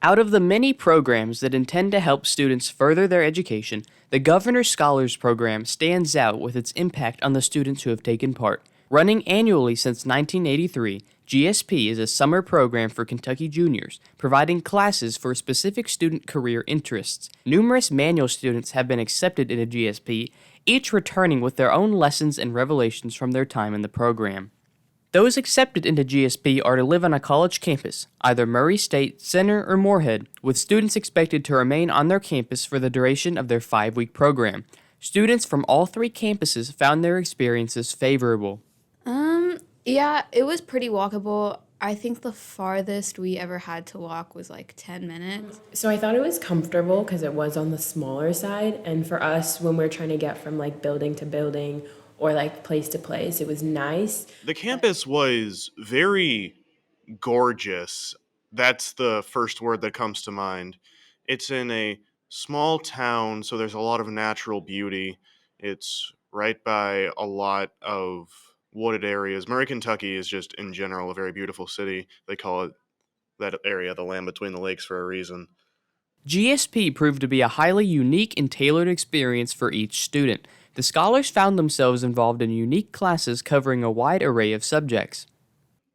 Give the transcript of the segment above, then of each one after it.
Out of the many programs that intend to help students further their education, the Governor's Scholars Program stands out with its impact on the students who have taken part. Running annually since 1983, GSP is a summer program for Kentucky juniors, providing classes for specific student career interests. Numerous manual students have been accepted into GSP, each returning with their own lessons and revelations from their time in the program. Those accepted into GSP are to live on a college campus, either Murray State, Center, or Moorhead, with students expected to remain on their campus for the duration of their 5-week program. Students from all three campuses found their experiences favorable. Yeah, it was pretty walkable. I think the farthest we ever had to walk was like 10 minutes. So I thought it was comfortable because it was on the smaller side. And for us, when we're trying to get from like building to building or like place to place, it was nice. The campus was very gorgeous. That's the first word that comes to mind. It's in a small town, so there's a lot of natural beauty. It's right by a lot of wooded areas. Murray, Kentucky is just in general a very beautiful city. They call it that area the land between the lakes for a reason. GSP proved to be a highly unique and tailored experience for each student. The scholars found themselves involved in unique classes covering a wide array of subjects.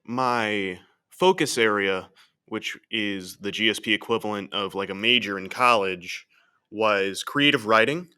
My focus area, which is the GSP equivalent of like a major in college, was creative writing.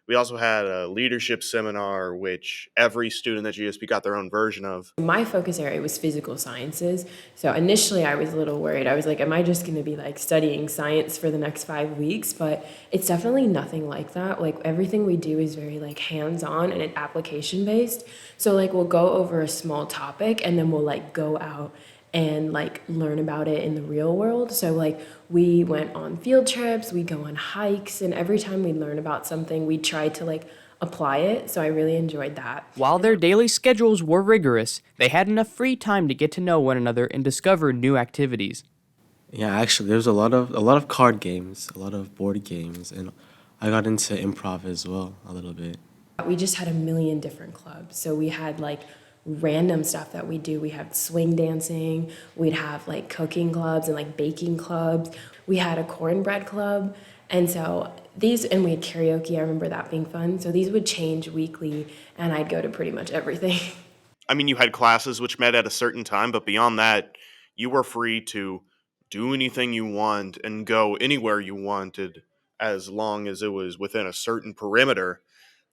We also had a leadership seminar, which every student at GSP got their own version of. My focus area was physical sciences. So initially I was a little worried. I was like, am I just going to be like studying science for the next 5 weeks? But it's definitely nothing like that. Like everything we do is very like hands-on and application based. So like we'll go over a small topic and then we'll like go out and like learn about it in the real world. So like we went on field trips, we go on hikes, and every time we learn about something, we try to like apply it. So I really enjoyed that. While their daily schedules were rigorous, they had enough free time to get to know one another and discover new activities. Yeah, actually, there's a lot of card games, a lot of board games, and I got into improv as well a little bit. We just had a million different clubs. So we had like random stuff that we do. We had swing dancing, we'd have like cooking clubs and like baking clubs. We had a cornbread club. And so and we had karaoke. I remember that being fun. So these would change weekly and I'd go to pretty much everything. I mean, you had classes which met at a certain time, but beyond that, you were free to do anything you want and go anywhere you wanted as long as it was within a certain perimeter.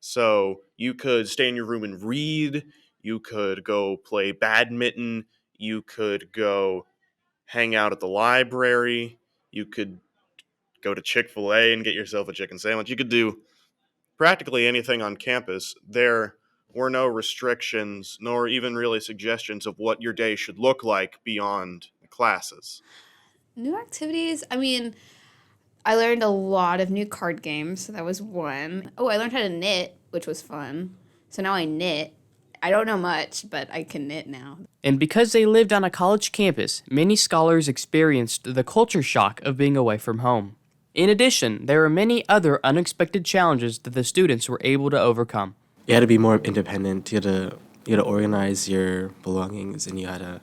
So you could stay in your room and read, you could go play badminton, you could go hang out at the library, you could go to Chick-fil-A and get yourself a chicken sandwich. You could do practically anything on campus. There were no restrictions, nor even really suggestions of what your day should look like beyond classes. New activities, I mean, I learned a lot of new card games, so that was one. Oh, I learned how to knit, which was fun. So now I knit. I don't know much, but I can knit now. And because they lived on a college campus, many scholars experienced the culture shock of being away from home. In addition, there are many other unexpected challenges that the students were able to overcome. You had to be more independent. You had to organize your belongings, and you had to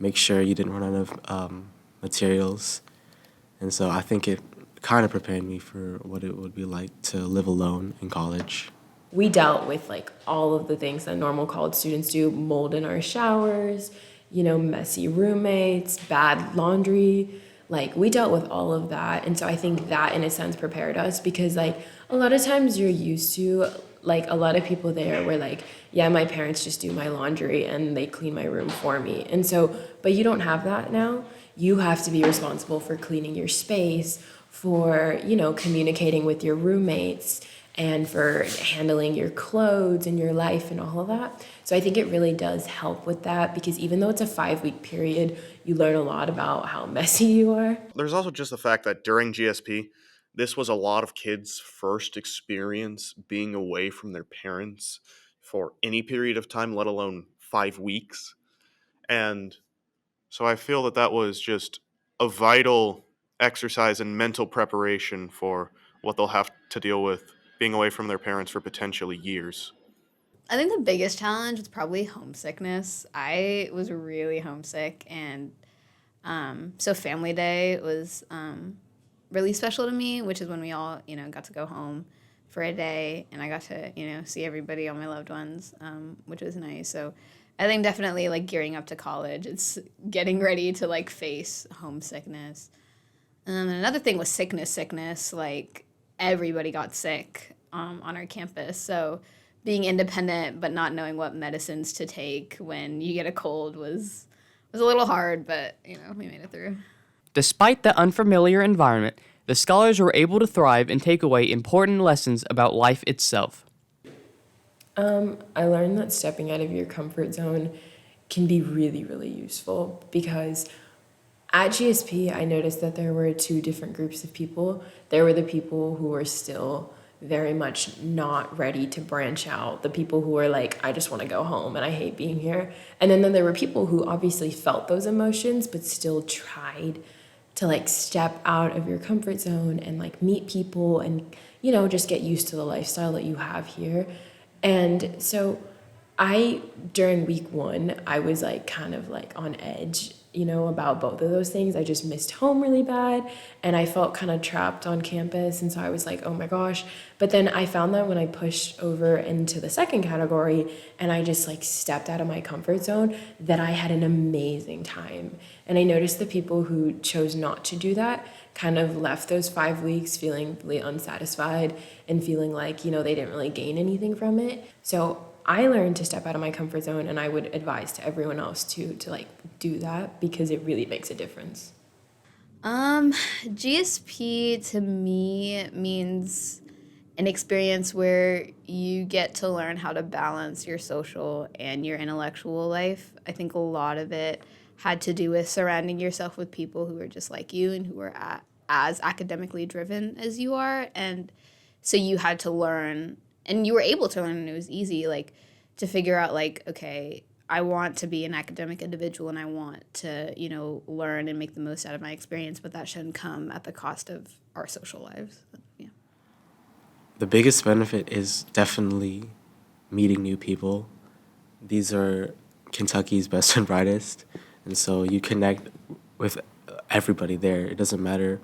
make sure you didn't run out of materials. And so I think it kind of prepared me for what it would be like to live alone in college. We dealt with like all of the things that normal college students do: mold in our showers, messy roommates, bad laundry. Like we dealt with all of that. And so I think that in a sense prepared us because like a lot of times you're used to like a lot of people there were like, yeah, my parents just do my laundry and they clean my room for me. And so, but you don't have that now. You have to be responsible for cleaning your space, for, communicating with your roommates, and for handling your clothes and your life and all of that. So I think it really does help with that because even though it's a 5-week period, you learn a lot about how messy you are. There's also just the fact that during GSP, this was a lot of kids' first experience being away from their parents for any period of time, let alone 5 weeks. And so I feel that that was just a vital exercise in mental preparation for what they'll have to deal with being away from their parents for potentially years. I think the biggest challenge was probably homesickness. I was really homesick, and So Family Day was really special to me, which is when we all, got to go home for a day, and I got to, see everybody, all my loved ones, which was nice. So I think definitely like gearing up to college, it's getting ready to like face homesickness. And another thing was sickness. Like everybody got sick on our campus. So being independent but not knowing what medicines to take when you get a cold was a little hard, but we made it through. Despite the unfamiliar environment, the scholars were able to thrive and take away important lessons about life itself. I learned that stepping out of your comfort zone can be really, really useful because at GSP, I noticed that there were two different groups of people. There were the people who were still very much not ready to branch out, the people who were like, I just want to go home and I hate being here. And then there were people who obviously felt those emotions but still tried to like step out of your comfort zone and like meet people and, just get used to the lifestyle that you have here. And so during week 1, I was like kind of like on edge, about both of those things. I just missed home really bad and I felt kind of trapped on campus. And so I was like, oh my gosh. But then I found that when I pushed over into the second category and I just like stepped out of my comfort zone, that I had an amazing time. And I noticed the people who chose not to do that kind of left those 5 weeks feeling really unsatisfied and feeling like, they didn't really gain anything from it. So I learned to step out of my comfort zone, and I would advise to everyone else to like do that because it really makes a difference. GSP to me means an experience where you get to learn how to balance your social and your intellectual life. I think a lot of it had to do with surrounding yourself with people who are just like you and who are as academically driven as you are. And so you had to learn, and you were able to learn, and it was easy, like, to figure out, like, okay, I want to be an academic individual and I want to, learn and make the most out of my experience, but that shouldn't come at the cost of our social lives. Yeah. The biggest benefit is definitely meeting new people. These are Kentucky's best and brightest, and so you connect with everybody there. It doesn't matter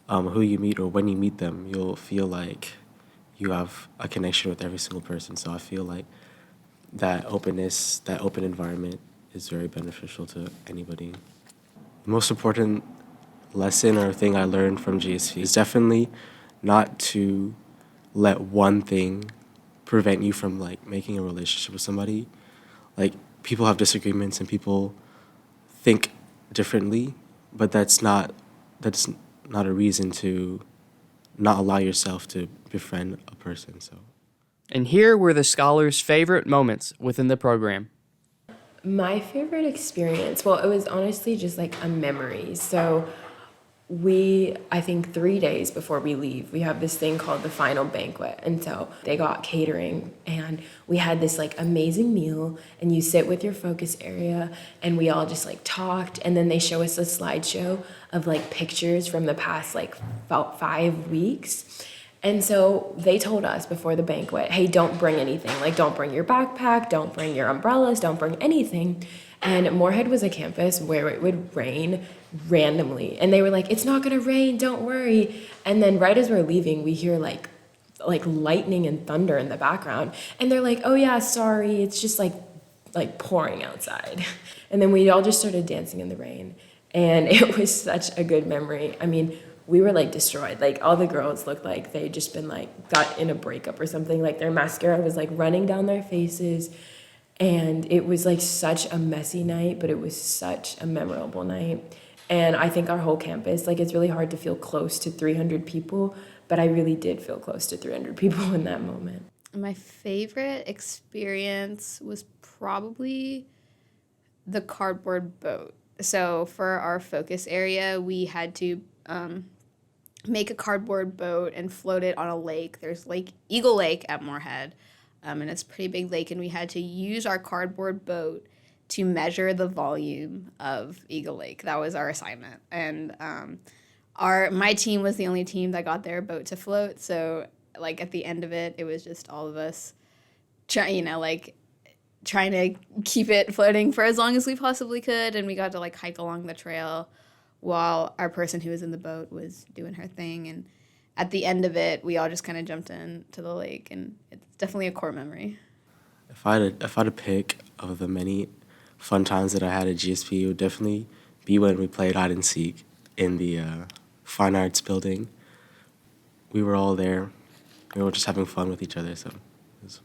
who you meet or when you meet them, you'll feel like you have a connection with every single person. So I feel like that openness, that open environment is very beneficial to anybody. The most important lesson or thing I learned from GSV is definitely not to let one thing prevent you from like making a relationship with somebody. Like people have disagreements and people think differently, but that's not a reason to not allow yourself to befriend a person. So. And here were the scholars' favorite moments within the program. My favorite experience, well, it was honestly just like a memory. So I think 3 days before we leave, we have this thing called the final banquet. And so they got catering and we had this like amazing meal, and you sit with your focus area and we all just like talked, and then they show us a slideshow of like pictures from the past like about 5 weeks. And so they told us before the banquet, hey, don't bring anything. Like, don't bring your backpack, don't bring your umbrellas, don't bring anything. And Moorhead was a campus where it would rain randomly. And they were like, it's not gonna rain, don't worry. And then right as we're leaving, we hear like lightning and thunder in the background. And they're like, oh yeah, sorry, it's just like pouring outside. And then we all just started dancing in the rain. And it was such a good memory. I mean, we were like destroyed. Like all the girls looked like they'd just been like got in a breakup or something. Like their mascara was like running down their faces. And it was like such a messy night, but it was such a memorable night. And I think our whole campus, like it's really hard to feel close to 300 people, but I really did feel close to 300 people in that moment. My favorite experience was probably the cardboard boat. So for our focus area, we had to make a cardboard boat and float it on a lake. There's Eagle Lake at Moorhead, and it's a pretty big lake, and we had to use our cardboard boat to measure the volume of Eagle Lake. That was our assignment. And my team was the only team that got their boat to float, so like at the end of it, it was just all of us trying to keep it floating for as long as we possibly could, and we got to like hike along the trail while our person who was in the boat was doing her thing. And at the end of it, we all just kind of jumped into the lake, and it's definitely a core memory. If I had to pick of the many fun times that I had at GSP, it would definitely be when we played hide and seek in the fine arts building. We were all there. We were just having fun with each other, so it was